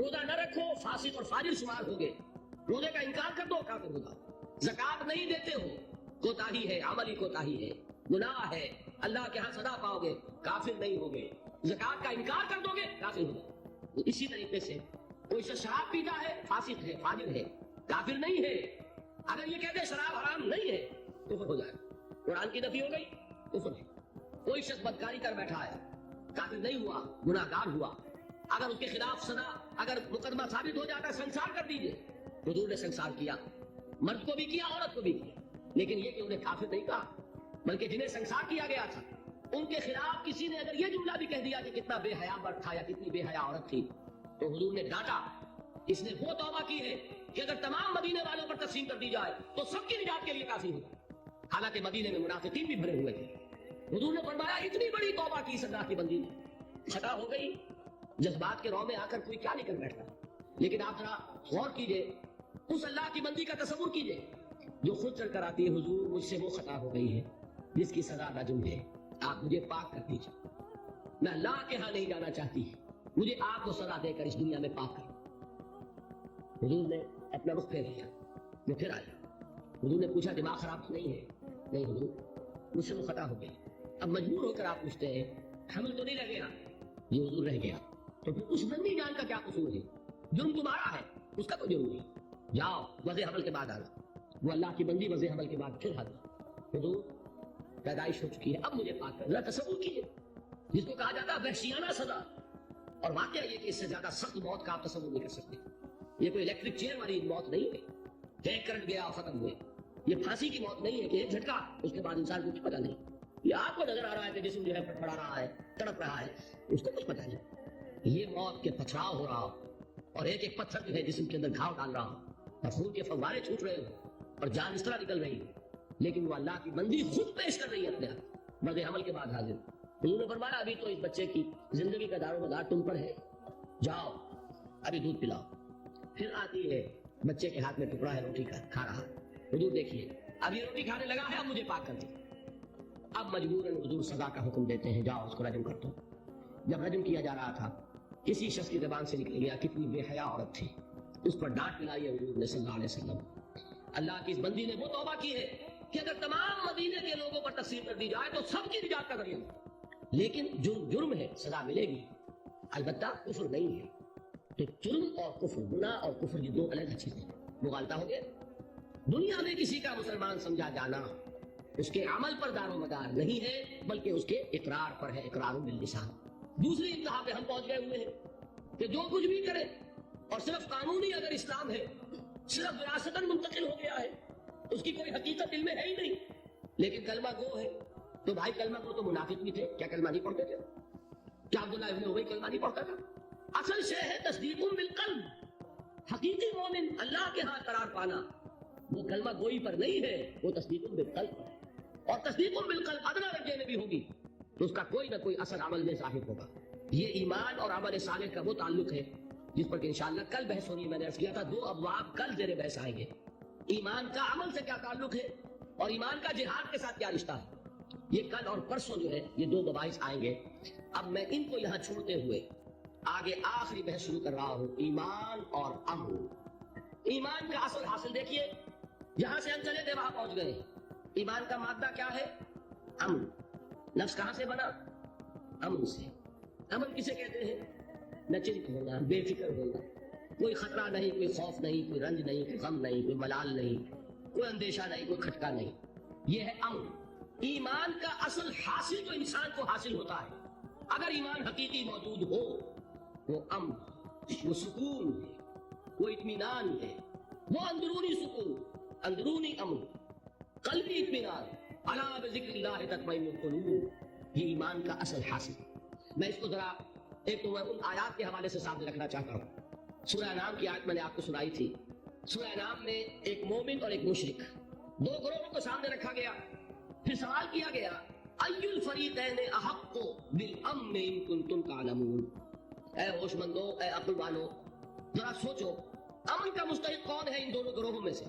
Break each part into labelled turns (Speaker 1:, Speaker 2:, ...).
Speaker 1: روزہ نہ رکھو فاسق اور فاجر شمار ہوگے، روزے کا انکار کر دو کافر ہوگا، زکات نہیں دیتے ہو کوتاہی ہے، عملی کوتاہی ہے، گناہ ہے، اللہ کے ہاں سزا پاؤ گے، کافر نہیں ہوگے، زکات کا انکار کر دو گے کافر ہوگا۔ اسی طریقے سے کوئی شخص شراب پیتا ہے فاسق ہے، فاجر ہے، کافر نہیں ہے، اگر یہ کہتے شراب حرام نہیں ہے کفر ہو جائے، قرآن کی نفی ہو گئی، کفر ہے۔ کوئی شخص بدکاری کر بیٹھا ہے، کافر نہیں ہوا، گناہ گار ہوا، اگر اس کے خلاف سزا، اگر مقدمہ ثابت ہو جاتا ہے سنسار کر دیجئے، حضور نے سنسار کیا، مرد کو بھی کیا، عورت کو بھی کیا، لیکن یہ کہ انہیں کافر نہیں کہا، بلکہ جنہیں سنسار کیا گیا تھا ان کے خلاف کسی نے اگر یہ جملہ بھی کہہ دیا کہ کتنا بے حیا مرد تھا یا کتنی بے حیا عورت تھی، تو حضور نے ڈانٹا، اس نے وہ توبہ کی ہے کہ اگر تمام مدینے والوں پر تقسیم کر دی جائے تو سب کی نجات کے لیے کافی ہوگا۔ حالانکہ مدینے میں منافقین بھی بھرے ہوئے تھے، حضور نے فرمایا اتنی بڑی توبہ کی اس اللہ کی بندی نے، خطا ہو گئی، جذبات کے رو میں آ کر کوئی کیا نکل بیٹھتا، لیکن آپ ذرا غور کیجئے، اس اللہ کی بندی کا تصور کیجئے جو خود چل کر آتی ہے، حضور مجھ سے وہ خطا ہو گئی ہے جس کی سزا رجم ہے، آپ مجھے پاک کر دیجئے، میں اللہ کے ہاں نہیں جانا چاہتی، مجھے آپ کو سزا دے کر اس دنیا میں پاک کر۔ حضور نے اپنا رخ پھیر لیا، وہ پھر آیا، حضور نے پوچھا دماغ خراب تو نہیں ہے؟ نہیں حضور مجھ سے وہ خطا ہو گئی۔ اب مجبور ہو کر آپ پوچھتے ہیں حمل تو نہیں رہ گیا؟ یہ حضور رہ گیا، تو پھر اس بندی جان کا کیا قصور ہے؟ جرم تمہارا ہے، اس کا کوئی جرم نہیں، جاؤ وضع حمل کے بعد آنا۔ وہ اللہ کی بندی وضع حمل کے بعد پھر حاضر، حضور پیدائش ہو چکی ہے، اب مجھے پاک کر۔ ذرا تصور کیجیے، جس کو کہا جاتا ہے وحشیانہ سزا، اور واقعہ یہ کہ اس سے زیادہ سخت موت کا آپ تصور نہیں کر سکتے۔ یہ کوئی الیکٹرک چیئر والی موت نہیں ہے، ایک کرنٹ گیا اور ختم ہوئے، یہ پھانسی کی موت نہیں ہے کہ ایک جھٹکا اس کے بعد انسان کو کچھ پتا نہیں۔ یہ آپ کو نظر آ رہا ہے کہ جسم جو ہے پڑا رہا ہے، تڑپ رہا ہے، اس کو کچھ پتا نہیں۔ یہ موت کے پتھراؤ ہو رہا ہو اور ایک ایک پتھر جو ہے جسم کے اندر گھاؤ ڈال رہا ہو اور خون کے فوارے چھوٹ رہے ہو اور جان اس طرح نکل رہی ہو، لیکن وہ اللہ کی بندی خود پیش کر رہی ہے اپنے آپ مرد حمل کے بعد حاضر۔ انہوں نے فرمایا ابھی تو اس بچے کی زندگی کا دار و مدار تم پر ہے، جاؤ ابھی دودھ پلاؤ۔ پھر آتی ہے، بچے کے ہاتھ میں ٹکڑا ہے روٹی کا، کھا رہا، حضور دیکھیے اب یہ روٹی کھانے لگا ہے، اب مجھے پاک کر دے۔ اب مجبوراً حضور سزا کا حکم دیتے ہیں، جاؤ اس کو رجم کر دو۔ جب رجم کیا جا رہا تھا کسی شخص کی زبان سے نکل گیا کتنی بے حیا عورت تھی، اس پر ڈانٹ پلائی ہے حضور نے صلی اللہ علیہ وسلم۔ اللہ کی اس بندی نے وہ توبہ کی ہے کہ اگر تمام مدینے کے لوگوں پر تقسیم کر دی جائے تو سب کی نجات کا ذریعہ، لیکن جرم ہے، سزا ملے گی، البتہ کفر نہیں ہے۔ تو جرم اور کفر، گناہ اور کفر یہ دو الگ چیزیں ہیں، مغالطہ ہو گیا۔ دنیا میں کسی کا مسلمان سمجھا جانا اس کے عمل پر دار و مدار نہیں ہے، بلکہ اس کے اقرار پر ہے، اقرار باللسان۔ دوسری انتہا پہ ہم پہنچ گئے ہوئے ہیں کہ جو کچھ بھی کرے، اور صرف قانونی اگر اسلام ہے، صرف وراثتاً منتقل ہو گیا ہے، اس کی کوئی حقیقت دل میں ہے ہی نہیں، لیکن کلمہ گو ہے، تو بھائی کلمہ گو تو منافق بھی تھے، کیا کلمہ نہیں پڑھتے تھے؟ کیا عبداللہ ابن ابی کلمہ نہیں پڑھتا تھا؟ اصل شے ہے تصدیق بالقلب، حقیقی مومن اللہ کے ہاں قرار پانا وہ کلمہ گوئی پر نہیں ہے، وہ تصدیق بالقلب ہے، اور تصدیق بالقلب ادنا درجے میں بھی ہوگی تو اس کا کوئی نہ کوئی اثر عمل میں ظاہر ہوگا۔ یہ ایمان اور عمل صالح کا وہ تعلق ہے جس پر کہ انشاءاللہ کل بحث ہونی ہے۔ میں نے عرض کیا تھا 2 ابواب کل زیر بحث آئیں گے، ایمان کا عمل سے کیا تعلق ہے اور ایمان کا جہاد کے ساتھ کیا رشتہ ہے، یہ کل اور پرسوں جو ہے یہ 2 مباحث آئیں گے۔ اب میں ان کو یہاں چھوڑتے ہوئے آگے آخری بحث شروع کر رہا ہوں، ایمان اور عمل۔ ایمان کا اصل حاصل دیکھیے، جہاں سے ہم چلے تھے وہاں پہنچ گئے۔ ایمان کا مادہ کیا ہے؟ امن۔ نفس کہاں سے بنا؟ امن سے۔ امن کسے کہتے ہیں؟ نچنت ہونا، بے فکر ہونا، کوئی خطرہ نہیں، کوئی خوف نہیں، کوئی رنج نہیں، کوئی غم نہیں، کوئی ملال نہیں، کوئی اندیشہ نہیں، کوئی کھٹکا نہیں، یہ ہے امن۔ ایمان کا اصل حاصل جو انسان کو حاصل ہوتا ہے اگر ایمان حقیقی موجود ہو، وہ امن، وہ سکون ہے، وہ اطمینان ہے، وہ اندرونی سکون، اندرونی امن، قلبی اطمینان۔ الا بذکر اللہ تطمئن القلوب، یہ ایمان کا اصل حاصل۔ میں اس کو ذرا ایک تو ان آیات کے حوالے سے سامنے رکھنا چاہتا ہوں۔ سورہ انعام کی آیت میں نے آپ کو سنائی تھی۔ سورہ انعام میں ایک مومن اور ایک مشرک، 2 گروہوں کو سامنے رکھا گیا، پھر سوال کیا گیا ای الفریقین احق بالامن ان کنتم تعلمون۔ اے ہوش مندو، اے عقل والو، ذرا سوچو امن کا مستحق کون ہے ان دونوں گروہوں میں سے؟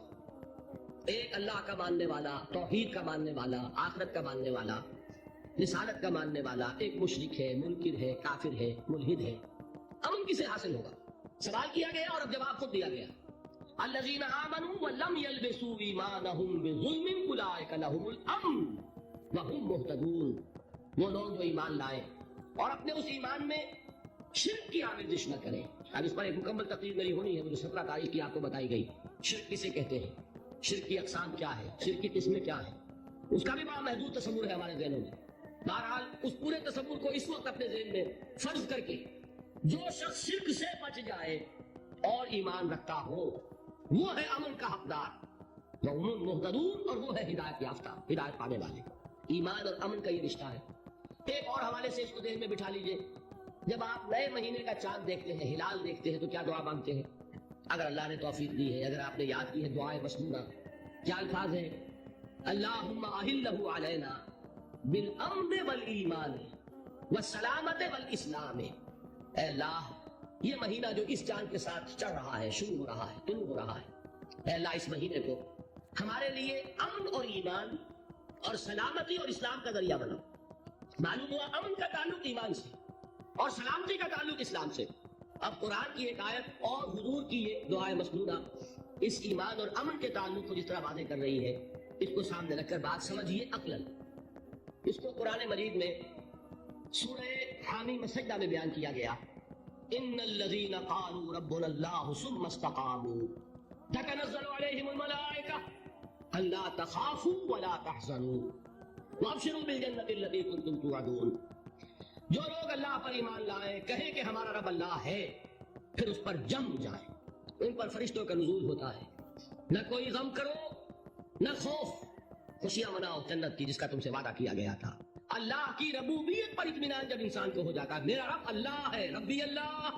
Speaker 1: ایک اللہ کا ماننے والا، توحید کا ماننے والا، آخرت کا ماننے والا، رسالت کا ماننے والا، ایک مشرک ہے، منکر ہے، کافر ہے، ملحد ہے۔ امن کسے حاصل ہوگا؟ سوال کیا گیا اور اب جواب خود دیا گیا. الذین آمنوا ولم یلبسوا ایمانہم بظلم اولئک لہم الامن وہم مہتدون. وہ لوگ جو ایمان لائے اور اپنے اس ایمان میں شرک کی آمیزش نہ کریں. اب اس پر ایک مکمل تقریر میری ہونی ہے، مجھے 17 تاریخ کی آپ کو بتائی گئی. شرک کسے کہتے ہیں، شرک کی اقسام کیا ہے، شرک کی قسمیں کیا ہیں، اس کا بھی بڑا محدود تصور ہے ہمارے ذہنوں میں. بہرحال اس پورے تصور کو اس وقت اپنے ذہن میں فرض کر کے جو شخص شرک سے بچ جائے اور ایمان رکھتا ہو وہ ہے امن کا حقدار، وہ مہتدون، اور وہ ہے ہدایت یافتہ، ہدایت پانے والے. ایمان اور امن کا یہ رشتہ ہے. ایک اور حوالے سے اس کو ذہن میں بٹھا لیجئے. جب آپ نئے مہینے کا چاند دیکھتے ہیں، ہلال دیکھتے ہیں، تو کیا دعا مانگتے ہیں؟ اگر اللہ نے توفیق دی ہے، اگر آپ نے یاد کی ہے دعائے مسنونہ، کیا الفاظ ہیں؟ اللہم اہلہ علینا بالامن والایمان والسلامت والاسلام. اے اللہ، یہ مہینہ جو اس چاند کے ساتھ چڑھ رہا ہے، شروع ہو رہا ہے، طلوع ہو رہا ہے، اے اللہ اس مہینے کو ہمارے لیے امن اور ایمان اور سلامتی اور اسلام کا ذریعہ بنا. معلوم ہوا امن کا تعلق ایمان سے اور سلامتی کا تعلق اسلام سے. اب قرآن کی ایک آیت اور حضور کی یہ دعائے مسنونہ اس ایمان اور امن کے تعلق کو جس طرح واضح کر رہی ہے، اس کو سامنے رکھ کر بات سمجھیے عقلاً. اس کو قرآن مجید میں سورہ حامیم سجدہ میں بیان کیا گیا. ان الذین قالوا ربنا اللہ ثم استقاموا تتنزل علیہم الملائکہ الا تخافوا ولا تحزنوا وابشروا بالجنۃ التي كنتم توعدون. جو لوگ اللہ پر ایمان لائیں، کہیں کہ ہمارا رب اللہ ہے، پھر اس پر جم جائیں. ان پر فرشتوں کا نزول ہوتا ہے. نہ کوئی غم کرو نہ خوف، خوشیاں مناؤ جنت کی جس کا تم سے وعدہ کیا گیا تھا. اللہ کی ربوبیت پر اطمینان جب انسان کو ہو جاتا ہے، میرا رب اللہ ہے، ربی اللہ،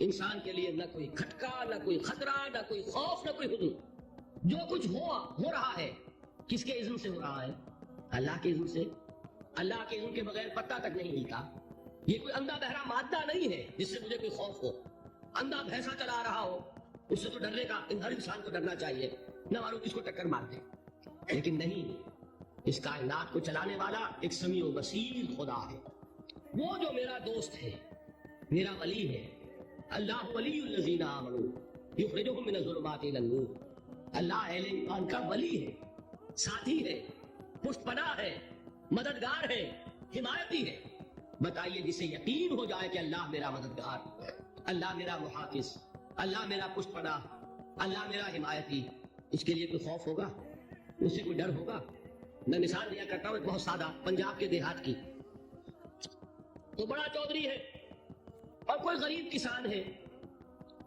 Speaker 1: انسان کے لیے نہ کوئی کھٹکا، نہ کوئی خطرہ، نہ کوئی خوف، نہ کوئی حزن. جو کچھ ہو رہا ہے کس کے اذن سے ہو رہا ہے؟ اللہ کے اذن سے. اللہ کے اذن کے بغیر پتہ تک نہیں ہلتا. یہ کوئی اندھا بہرا مادہ نہیں ہے جس سے مجھے کوئی خوف ہو. اندھا بھینسا چلا رہا ہو اس سے تو ڈرنے کا ہر انسان کو ڈرنا چاہیے، نہ معلوم کس کو ٹکر مار دے. لیکن نہیں، اس کائنات کو چلانے والا ایک سمیع و بصیر خدا ہے. وہ جو میرا دوست ہے، میرا ولی ہے. اللہ ولی الذین آمنوا یخرجہم من الظلمات الی النور. اللہ اہل ایمان کا ولی ہے، ساتھی ہے، پشت پناہ ہے، مددگار ہے، حمایتی ہے. بتائیے جسے یقین ہو جائے کہ اللہ میرا مددگار، اللہ میرا محافظ، اللہ میرا پشت پناہ، اللہ میرا حمایتی، اس کے لیے کوئی خوف ہوگا؟ اس سے کوئی ڈر ہوگا؟ میں مثال دیا کرتا ہوں ایک بہت سادہ، پنجاب کے دیہات کی. تو بڑا چودھری ہے اور کوئی غریب کسان ہے.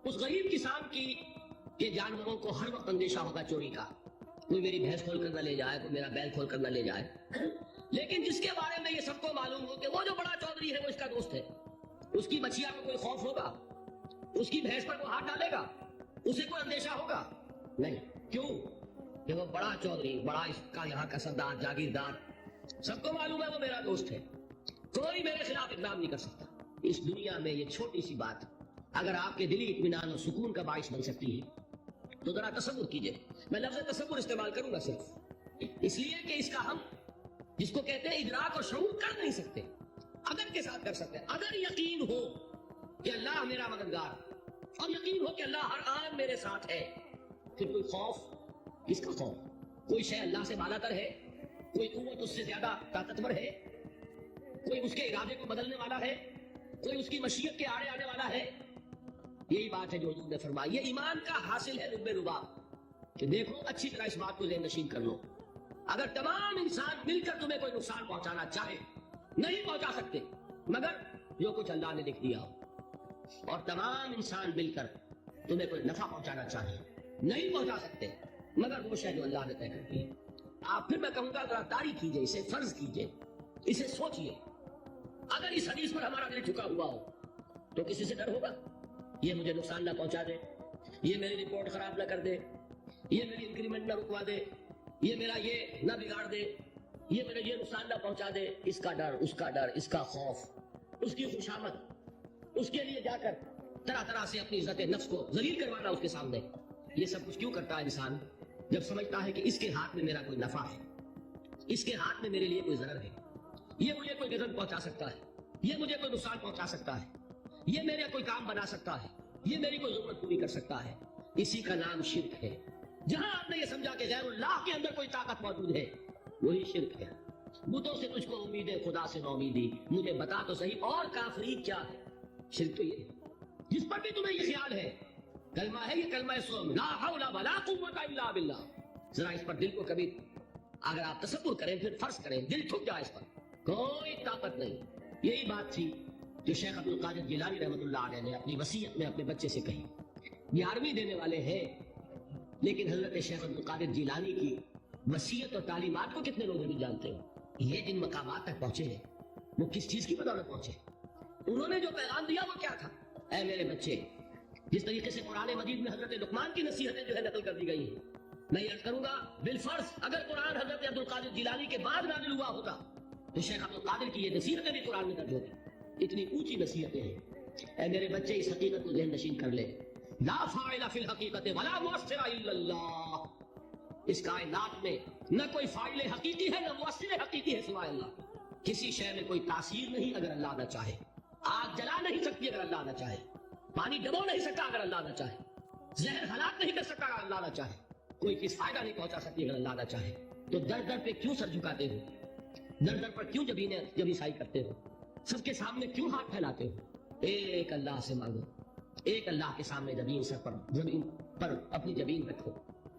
Speaker 1: اس غریب کسان کی کہ جانوروں کو ہر وقت اندیشہ ہوگا چوری کا، کوئی میری بھینس کھول کر نہ لے جائے، کوئی میرا بیل کھول کر نہ لے جائے. لیکن جس کے بارے میں یہ سب کو معلوم ہو کہ وہ جو بڑا چودھری ہے وہ اس کا دوست ہے، اس کی بچیا کو کوئی خوف ہوگا؟ اس کی بھینس پر وہ ہاتھ ڈالے گا؟ اسے کوئی اندیشہ ہوگا؟ نہیں. کیوں؟ کہ وہ بڑا چودھری، بڑا اس کا یہاں کا سردار، جاگیردار، سب کو معلوم ہے وہ میرا دوست ہے، کوئی میرے خلاف اقدام نہیں کر سکتا. اس دنیا میں یہ چھوٹی سی بات اگر آپ کے دلی اطمینان اور سکون کا باعث بن سکتی ہے تو ذرا تصور کیجئے. میں لفظ تصور استعمال کروں گا صرف اس لیے کہ اس کا ہم جس کو کہتے ہیں ادراک اور شعور کر نہیں سکتے، اگر کے ساتھ کر سکتے ہیں. اگر یقین ہو کہ اللہ میرا مددگار اور یقین ہو کہ اللہ ہر آن میرے ساتھ ہے، پھر کوئی خوف، کس کا خوف؟ کوئی شے اللہ سے بالا تر ہے، کوئی قوت اس سے زیادہ طاقتور ہے، کوئی اس کے ارادے کو بدلنے والا ہے، کوئی اس کی مشیت کے آڑے آنے والا ہے. یہی بات ہے جو حضور نے فرمائی. یہ ایمان کا حاصل ہے لب رباب کہ دیکھو اچھی طرح اس بات کو ذہن نشین کر لو. اگر تمام انسان مل کر تمہیں کوئی نقصان پہنچانا چاہے نہیں پہنچا سکتے مگر جو کچھ اللہ نے لکھ دیا ہو، اور تمام انسان مل کر تمہیں کوئی نفع پہنچانا چاہے نہیں پہنچا سکتے مگر وہ شے جو اللہ نے طے کر دی ہے. آپ پھر میں کہوں گا ذرا طاری کیجئے، اسے فرض کیجئے، اسے سوچئے. اگر اس حدیث پر ہمارا دل جھکا ہوا ہو تو کسی سے ڈر ہوگا؟ یہ مجھے نقصان نہ پہنچا دے، یہ میری رپورٹ خراب نہ کر دے، یہ میری انکریمنٹ نہ رکوا دے، یہ میرا یہ نہ بگاڑ دے، یہ میرے یہ نقصان نہ پہنچا دے. اس کا ڈر، اس کا ڈر، اس کا خوف، اس کی خوشامد، اس کے لیے جا کر طرح طرح سے اپنی عزت نفس کو ذلیل کروانا اس کے سامنے. یہ سب کچھ کیوں کرتا ہے انسان؟ جب سمجھتا ہے کہ اس کے ہاتھ میں میرا کوئی نفع ہے، اس کے ہاتھ میں میرے لیے کوئی ضرر ہے، یہ مجھے کوئی غضب پہنچا سکتا ہے، یہ مجھے کوئی نقصان پہنچا سکتا ہے، یہ میرے کوئی کام بنا سکتا ہے، یہ میری کوئی ضرورت پوری کر سکتا ہے، اسی کا نام شرک ہے۔ جہاں آپ نے یہ سمجھا کہ غیر اللہ کے اندر کوئی طاقت موجود ہے، وہی شرک ہے۔ بتوں سے تجھ کو امید ہے، خدا سے نہ امیدی، مجھے بتا تو صحیح اور کافری کیا ہے؟ شرک تو یہ ہے جس پر بھی تمہیں یہ خیال ہے کلمہ ہے، یہ کلمہ سوم لا حول ولا قوت الا باللہ، ذرا اس پر دل کو کبھی اگر آپ تصور کریں، پھر فرض کریں، دل ٹھک جائے، اس پر کوئی طاقت نہیں۔ یہی بات تھی جو شیخ عبد القادر جیلانی رحمۃ اللہ علیہ نے اپنی وصیت میں اپنے بچے سے کہی۔ 11ویں دینے والے ہیں، لیکن حضرت شیخ عبد القادر جیلانی کی وصیت اور تعلیمات کو کتنے لوگ بھی جانتے ہو؟ یہ جن مقامات تک پہنچے ہیں وہ کس چیز کی بدولت پہنچے؟ انہوں نے جو پیغام دیا وہ کیا تھا؟ اے میرے بچے، جس طریقے سے قرآن مجید میں حضرت لقمان کی نصیحتیں جو ہے نقل کر دی گئی ہیں، میں یہ عرض کروں گا بالفرض اگر قرآن حضرت عبد القادر جیلانی کے بعد نازل ہوا ہوتا تو شیخ عبد القادر کی یہ نصیحتیں بھی قرآن میں درج ہوتی۔ اتنی اونچی نصیحتیں ہیں۔ اے میرے بچے، اس حقیقت کو ذہن نشین کر لے، لا فاعل فی الحقیقت ولا مؤثر الا اللہ۔ اس کائنات میں نہ کوئی فاعل حقیقی ہے، نہ مؤثر حقیقی ہے سوائے اللہ۔ کسی شے میں کوئی تاثیر نہیں اگر اللہ نہ چاہے، آگ جلا نہیں سکتی اگر اللہ نہ چاہے، پانی ڈبو نہیں سکتا اگر اللہ نہ چاہے، زہر ہلاک نہیں کر سکتا اگر اللہ نہ چاہے، کوئی کس فائدہ نہیں پہنچا سکتی اگر اللہ نہ چاہے۔ تو در در پہ کیوں سر جھکاتے ہو؟ در در پر کیوں جبیں سائی کرتے ہو؟ سب کے سامنے کیوں ہاتھ پھیلاتے ہو؟ ایک اللہ سے مانگو، ایک اللہ کے سامنے زمین پر اپنی جبین رکھو۔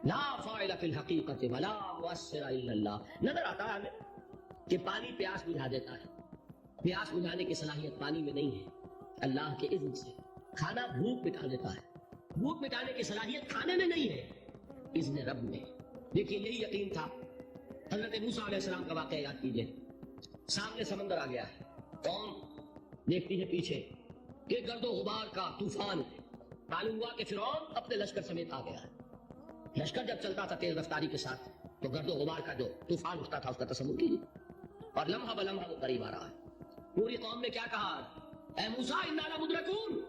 Speaker 1: لا فاعل فی الحقیقت ولا مؤثر الا اللہ۔ نظر آتا ہے ہمیں کہ پانی پیاس بجھا دیتا ہے، پیاس بجھانے کی صلاحیت پانی میں نہیں ہے، اللہ کے اذن سے۔ کھانا بھوک مٹا دیتا ہے، بھوک مٹانے کی صلاحیت کھانے میں نہیں ہے، اذن رب میں۔ دیکھیے یہی یقین تھا حضرت موسیٰ علیہ السلام کا واقعہ یاد کیجئے۔ سامنے سمندر آ گیا ہے، قوم دیکھتی ہے پیچھے کہ گرد و غبار کا طوفان ہے۔ معلوم ہوا کہ فرعون اپنے لشکر سمیت آ گیا ہے۔ لشکر جب چلتا تھا تیز رفتاری کے ساتھ تو گرد و غبار کا جو طوفان اٹھتا تھا اس کا تصور کیجیے، اور لمحہ بلمحہ وہ قریب آ رہا ہے۔ پوری قوم نے کیا کہا؟ اے موسیٰ انا لمدرکون،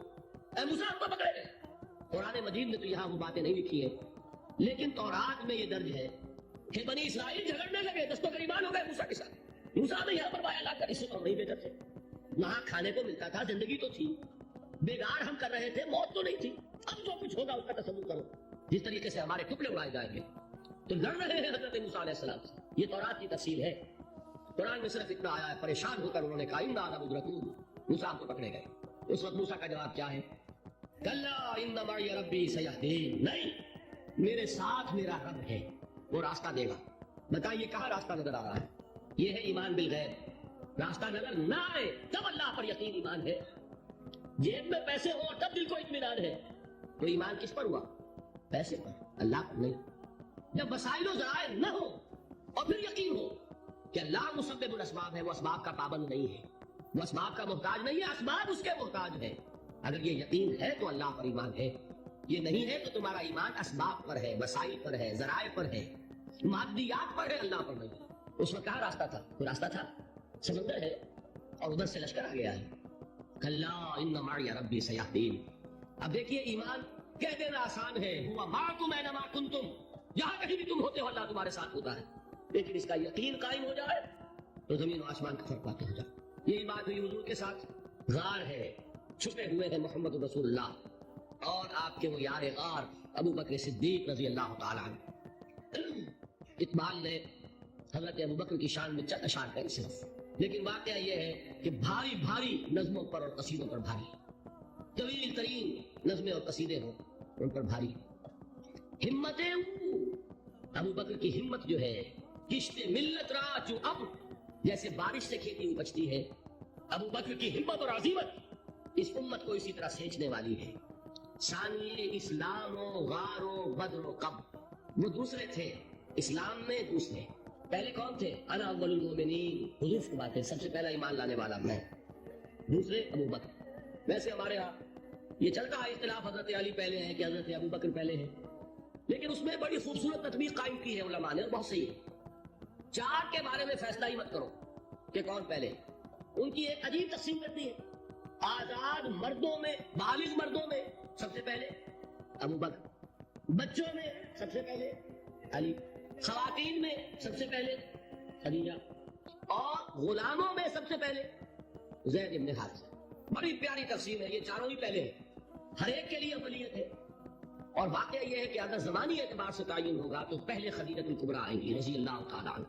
Speaker 1: اے موسیٰ ہم کو پکڑے گئے۔ قرآن مجید میں تو یہاں وہ باتیں نہیں لکھی ہیں، لیکن تورات میں یہ درج ہے کہ بنی اسرائیل جھگڑنے لگے، دست و گریبان ہو گئے موسیٰ کے ساتھ۔ موسیٰ نے یہاں پر بایا لا کر، اس سے تو ہم نہیں بہتر تھے، وہاں کھانے کو ملتا تھا، زندگی تو تھی، بیگار ہم کر رہے تھے، موت تو نہیں تھی۔ اب جو کچھ ہوگا اس کا تصور کرو، جس طریقے سے ہمارے ٹکڑے اڑائے جائیں گے۔ تو لڑ رہے ہیں حضرت موسیٰ علیہ السلام سے، یہ تورات کی تفسیر ہے۔ قرآن میں صرف اتنا آیا ہے، پریشان ہو کر انہوں نے کہا انا لمدرکون، موسیٰ کو پکڑے گئے۔ اس وقت موسیٰ کا جواب کیا ہے؟ کلا ان معی ربی سیہدین، نہیں، میرے ساتھ میرا رب ہے، وہ راستہ دے گا۔ بتائیے کہاں راستہ نظر آ رہا ہے؟ یہ ہے ایمان بالغیب۔ راستہ نظر نہ آئے تب اللہ پر یقین ایمان ہے۔ جیب میں پیسے ہو تب دل کو اطمینان ہے، تو ایمان کس پر ہوا؟ پیسے پر، اللہ پر نہیں۔ جب وسائل و ذرائع نہ ہو اور پھر یقین ہو کہ اللہ مسبب الاسباب ہے، وہ اسباب کا پابند نہیں ہے، وہ اسباب کا محتاج نہیں ہے، اسباب اس کے محتاج ہے۔ اگر یہ یقین ہے تو اللہ پر ایمان ہے، یہ نہیں ہے تو تمہارا ایمان اسباب پر ہے، وسائل پر ہے، ذرائع پر ہے، مادیات پر ہے، اللہ پر نہیں۔ اس وقت کہاں راستہ تھا؟ وہ راستہ تھا سمندر ہے، اور ادھر سے لشکر آ گیا ہے۔ کلا ان معی ربی سیہدین۔ اب دیکھیے ایمان کہہ دینا آسان ہے، ہوا معکم اینما کنتم، جہاں کہیں بھی تم ہوتے ہو اللہ تمہارے ساتھ ہوتا ہے، لیکن اس کا یقین قائم ہو جائے تو زمین و آسمان کا فرق واقع ہو جائے۔ یہی بات ہوئی حضور کے ساتھ۔ غار ہے، چھپے ہوئے ہیں محمد رسول اللہ اور آپ کے وہ یار غار ابو بکر صدیق رضی اللہ تعالیٰ عنہ۔ اقبال نے حضرت ابو بکر کی شان میں چند اشعار کہے صرف، لیکن واقعہ یہ ہے کہ بھاری بھاری نظموں پر اور قصیدوں پر بھاری، طویل ترین نظمیں اور قصیدے ہوں ان پر بھاری۔ ہمتیں ابو بکر کی ہمت جو ہے، کشت ملت را جو اب جیسے بارش سے کھیتی اپجتی ہے، ابو بکر کی ہمت اور عزیمت اس امت کو اسی طرح سینچنے والی ہے۔ ثانی اسلام و غار و بدر و قب، وہ دوسرے تھے اسلام میں، دوسرے پہلے کون تھے؟ انا اول المؤمنین، حضور کی بات ہے، سب سے پہلا ایمان لانے والا میں، دوسرے ابو بکر۔ ویسے ہمارے ہاں یہ چلتا ہے اختلاف، حضرت علی پہلے ہیں کہ حضرت ابو بکر پہلے ہیں، لیکن اس میں بڑی خوبصورت تطبیق قائم کی ہے علماء نے، بہت صحیح ہے۔ چار کے بارے میں فیصلہ ہی مت کرو کہ کون پہلے، ان کی ایک عجیب تقسیم کرتی ہے۔ آزاد مردوں میں، بالغ مردوں میں سب سے پہلے ابو بکر، بچوں میں سب سے پہلے علی، خواتین میں سب سے پہلے خدیجہ، اور غلاموں میں سب سے پہلے زید بن حارثہ۔ بڑی پیاری تقسیم ہے، یہ چاروں ہی پہلے ہیں۔ ہر ایک کے لیے ولیت ہے. اور واقعہ یہ ہے کہ اگر زمانی اعتبار سے تعین ہوگا تو پہلے خدیجہ الکبریٰ آئیں گی رضی اللہ تعالیٰ عنہ.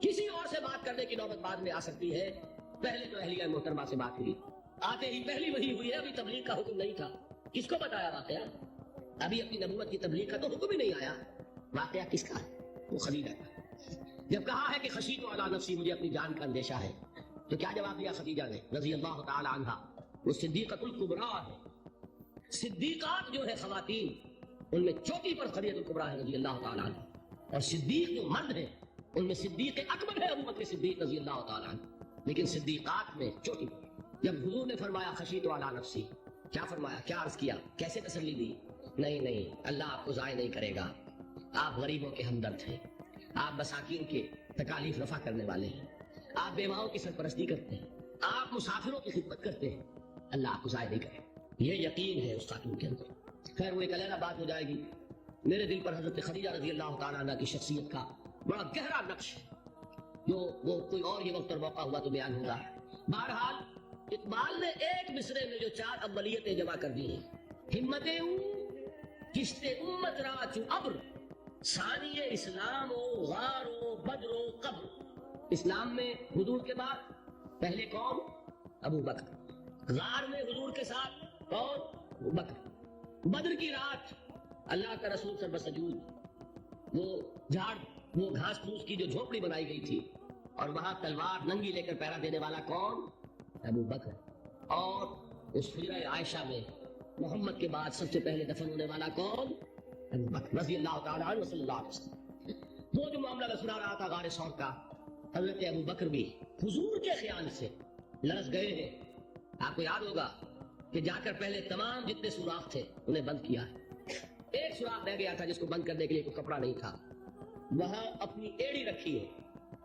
Speaker 1: کسی اور سے بات کرنے کی نوبت بعد میں آ سکتی ہے، پہلے تو اہلیہ محترمہ سے بات ہوئی. آتے ہی پہلی وحی ہوئی ہے، ابھی تبلیغ کا حکم نہیں تھا. کس کو بتایا واقعہ؟ ابھی اپنی نبوت کی تبلیغ کا تو حکم ہی نہیں آیا. واقعہ کس کا ہے؟ وہ خدیجہ کا. جب کہا ہے کہ خشیت علی نفسی، مجھے اپنی جان کا اندیشہ ہے، تو کیا جواب دیا خدیجہ نے رضی اللہ تعالی عنہا؟ وہ صدیقۃ الکبریٰ ہے. صدیقات جو ہے خواتین، ان میں چوٹی پر خدیجہ الکبریٰ ہے رضی اللہ تعالی عنہ. اور صدیق جو مرد ہیں ان میں صدیق اکبر ہے ابو بکر صدیق رضی اللہ تعالی عنہ. لیکن صدیقات میں چوٹی پر. جب حضور نے فرمایا خشیت علی نفسی، کیا فرمایا، کیا عرض کیا، کیسے تسلی دی؟ نہیں، اللہ آپ کو ضائع نہیں کرے گا. آپ غریبوں کے ہمدرد ہیں، آپ مساکین کے تکالیف رفع کرنے والے ہیں، آپ بیواؤں کی سرپرستی کرتے ہیں، آپ مسافروں کی خدمت کرتے ہیں. اللہ آپ کو ضائع نہیں کرے. یہ یقین ہے اس خاتون کے اندر. خیر وہ ایک علیحدہ بات ہو جائے گی. میرے دل پر حضرت خدیجہ رضی اللہ تعالیٰ عنہ کی شخصیت کا بڑا گہرا نقش ہے، جو وہ کوئی اور یہ وقت اور موقع ہوا تو بیان ہوگا. بہرحال اقبال نے ایک مصرے میں جو 4 اولیتیں جمع کر دی ہیں: ہمتیں کشت امت را چو ابر، ثانی اسلام و غار و بدر و قبر. اسلام میں حضور کے بعد پہلے کون؟ ابو بکر. غار میں حضور کے ساتھ کون؟ ابو بکر. بدر کی رات اللہ کا رسول سر بسجود، وہ جھاڑ، وہ گھاس پھوس کی جو جھوپڑی بنائی گئی تھی، اور وہاں تلوار ننگی لے کر پہرا دینے والا کون؟ ابو بکر. اور اس حجرہ عائشہ میں محمد کے بعد سب سے پہلے دفن ہونے والا کون؟ ابو بکر رضی اللہ تعالیٰ عنہ صلی اللہ علیہ وسلم. وہ جو معاملہ میں سنا رہا تھا غار ثور کا، حضرت ابو بکر بھی حضور کے خیال سے لرز گئے ہیں. آپ کو یاد ہوگا کہ جا کر پہلے تمام جتنے سوراخ تھے انہیں بند کیا ہے. ایک سوراخ رہ گیا تھا جس کو بند کرنے کے لیے کوئی کپڑا نہیں تھا. وہاں اپنی ایڑی رکھی ہے.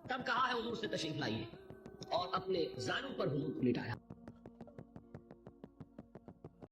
Speaker 1: تب کہا ہے حضور سے تشریف لائیے، اور اپنے زانوں پر حضور کو لٹایا.